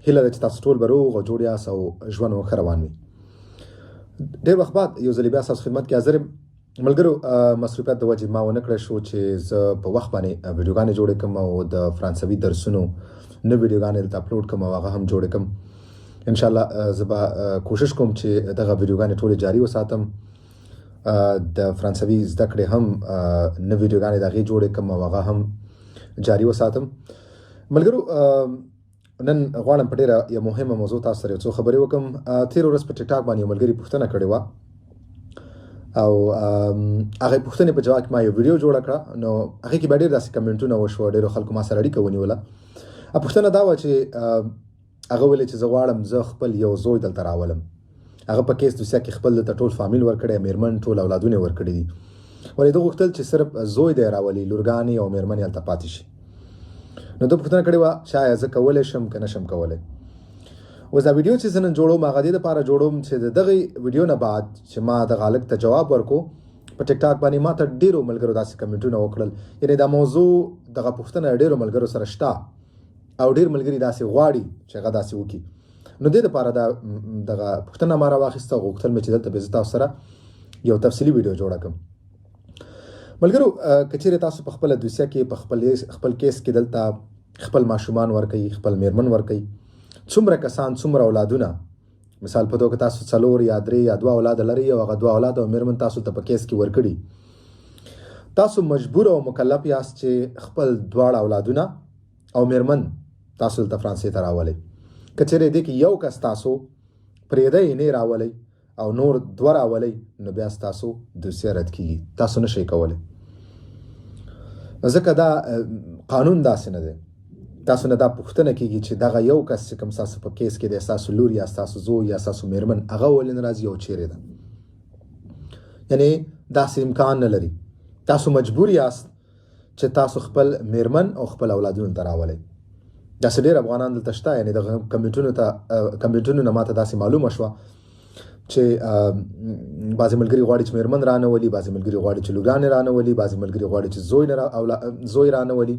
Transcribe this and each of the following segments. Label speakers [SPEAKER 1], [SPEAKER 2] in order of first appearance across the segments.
[SPEAKER 1] هیله ده چې تاسو ټول به روغ او جوړ یاست او ژوند مو ښه روان وي. ډېر وخت بعد یو ځلې بیا ستاسو خدمت کې حاضر یم. ملګرو مصروفیت د وجې ما ونه کړی شو چې زه په وخت باندې ویډیوګانې جوړې کړم او د فرانسوي درسونو نه ویډیوګانې دلته اپلوډ کړم او هغه هم جوړې کړم. انشاءالله زه به کوشش کوم چې دغه ویډیوګانې ټولې جاري وساتم. د فرانسوي زده کړې هم نه ویډیوګانې د هغې جوړې کړم او هغه هم جاري وساتم. ملګرو نن غواړم په ډېره یو مهمه موضوع تاسو سره یو څو خبرې وکړم. تېره ورځ په ټیک ټاک باندې یو ملګري پوښتنه کړې وه او هغې پوښتنې په جواب کې ما یو ویډیو جوړه کړه. نو هغې کې بیا ډېر داسې کمنټونه وشوه، ډېرو خلکو ما سره اړیکه ونیوله. پوښتنه دا وه چې هغه ویلې چې زه غواړم زه خپل یو زوی دلته راولم. هغه په کیس دوسیه کې خپل دلته ټول فامیل ورکړی، مېرمن ټول اولادونه یې ورکړي دي، ولې ده غوښتل چې صرف زوی دی راولي، لورګانې او مېرمن یې هلته پاتې شي. نو ده پوښتنه کړې وه چې آیا زه کولی شم که نه شم کولی. اوس دا ویډیو چې زه نن جوړوم هغه دې دپاره جوړوم چې د دغې ویډیو نه بعد چې ما دغه هلک ته جواب ورکړو په ټیک ټاک باندې ما ته ډېرو ملګرو داسې کمنټونه وکړل، یعنې دا موضوع دغه پوښتنه ډېرو ملګرو سره شته او ډېر ملګري داسې غواړي چې هغه داسې وکړي. نو دې دپاره دغه پوښتنه ما راواخیسته او غوښتل مې چې دلته به زه تاسو سره یو تفصیلي ویډیو جوړه کړم. ملګرو که چیرې تاسو په خپله دوسیه کې په خپل کیس کې دلته خپل ماشومان ورکوي، خپل مېرمن ورکوي، څومره کسان څومره اولادونه، مثال په توګه تاسو 4 یا 3 یا 2 اولاده لرئ او هغه 2 اولاده او مېرمن تاسو ته په کیس کې ورکړي، تاسو مجبور او مکلف یاست چې خپل 2 اولادونه او مېرمن تاسو دلته فرانسې ته راولئ. که چیرې دې کې یو کس تاسو پرېږدئ نه راولئ او نور 2 راولئ، نو بیا ستاسو دوسیه رد کېږي، تاسو نه شئ کولی. ځکه دا قانون داسې نه دی. تاسو نه دا پوښتنه کېږي چې دغه یو کس چې کوم ستاسو په کیس کې دی، ستاسو لور یا ستاسو زوی یا ستاسو مېرمن، هغه ولې نه راځي او چیرې ده. یعنې داسې امکان نه لري. تاسو مجبور یاست چې تاسو خپل مېرمن او خپل اولادونو ته راولئ. داسې ډېر افغانان دلته شته، یعنې دغه کمنټونو نه ماته داسې معلومه شوه چې بعضې ملګري غواړي چې مېرمن رانولي، بعضې ملګري غواړي چې لورګانې رانولي، بعضې ملګري غواړي چې زوی رانولي.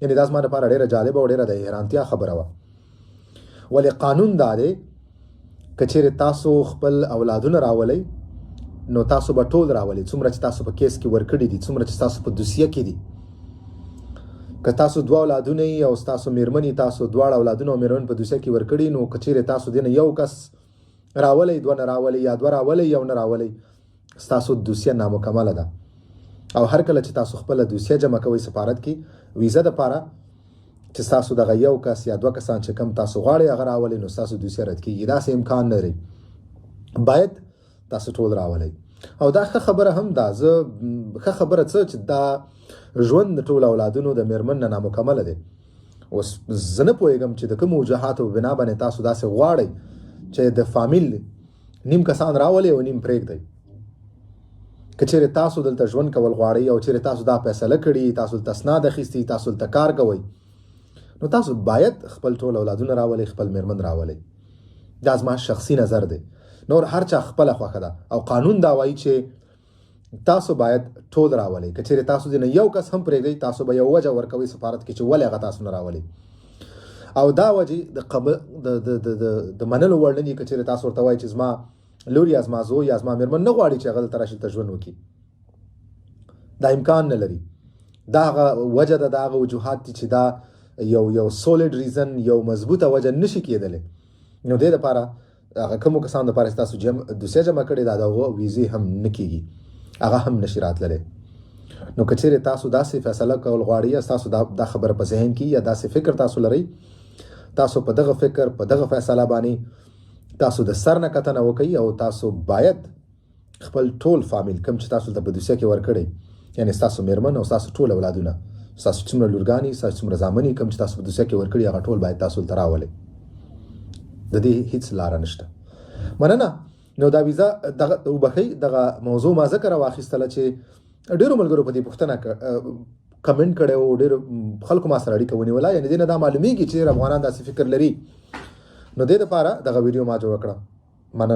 [SPEAKER 1] یعنې دا زما لپاره ډېره جالبه او ډېره د حیرانتیا خبره وه. ولې قانون دا دی که چیرې تاسو خپل اولادونه راولئ نو تاسو به ټول راولئ، څومره چې تاسو په کیس کې ورکړي دي، څومره چې تاسو په دوسیه کې دي. که تاسو 2 اولادونه او ستاسو مېرمن تاسو 2 اولادونه او مېرمن په دوسیه کې ورکړي، نو که چیرې تاسو دې نه یو کس راولئ، 2 نه راولئ یا 2 راولئ یو نه راولئ، ستاسو دوسیه نامکمله ده. او هر کله چې تاسو خپله دوسیه جمع کوئ سفارت کې ویزه دپاره چې ستاسو دغه یو کس یا 2 کسان چې کم تاسو غواړئ هغه راولئ، نو ستاسو دوسیه رد کېږي. داسې امکان نه لري. باید تاسو ټول راولئ. او دا ښه خبره هم ده. ښه خبره څه چې دا ژوند د ټولو اولادونو د مېرمن نه نامکمله دی. اوس زه نه پوهېږم چې د کومو وجوهاتو په بنا باندې تاسو داسې غواړئ چې د فامیل نیم کسان راولئ او نیم پرېږدئ. که چیرې تاسو دلته ژوند کول غواړئ او چیرې تاسو دا فیصله کړي، تاسو دلته اسناد اخیستي، تاسو دلته کار کوئ، نو تاسو باید خپل ټول اولادونه راولئ، خپل مېرمن راولئ. دا زما شخصي نظر دی. نور هر چا خپله خوښه ده او قانون دا وایي چې تاسو باید ټول راولئ. که چیرې تاسو دې نه یو کس هم پرېږدئ، تاسو به یو وجه ورکوئ سفارت کې چې ولې هغه تاسو نه راولئ. او دا وجې د منلو وړ نه دي. که چیرې تاسو ورته وایئ چې زما لور یا زما زوی یا زما مېرمن نه غواړي چې هغه دلته راشي دلته ژوند وکړي، دا امکان نه لري. دا هغه وجه ده، دا هغه وجوهات دي چې دا یو سولید ریزن، یو مضبوطه وجه نشي کېدلی. نو دې دپاره هغه کومو کسانو دپاره چې تاسو دوسیه جمع کړې ده، د هغو ویزې هم نه کېږي، هغه هم نشي راتللی. نو که چیرې تاسو داسې فیصله کول غواړئ یا تاسو دا خبره په ذهن کې یا داسې فکر تاسو لرئ، تاسو په دغه فکر په دغه فیصله باندې تاسو د سر نه کتنه وکئ او تاسو باید خپل ټول فامیل کوم چې تاسو ته په دوسیه کې ورکړئ، یعنې ستاسو مېرمن او ستاسو ټول اولادونه، ستاسو څومره لورګانې، ستاسو څومره زامنې کوم چې تاسو په دوسیه کې ورکړي، هغه ټول باید تاسو دلته راولئ. د دې هیڅ لاره نشته. مننه. نو دا ویزه وبښئ دغه موضوع ما ځکه راواخیستله چې ډېرو ملګرو په دې پوښتنه کمنټ کړی و، ډېرو خلکو ما سره اړیکه ونیوله. یعنې دې نه دا معلومیږي چې افغانان داسې فکر لري. نو دې دپاره دغه ویډیو ما جوړه کړه. مننه.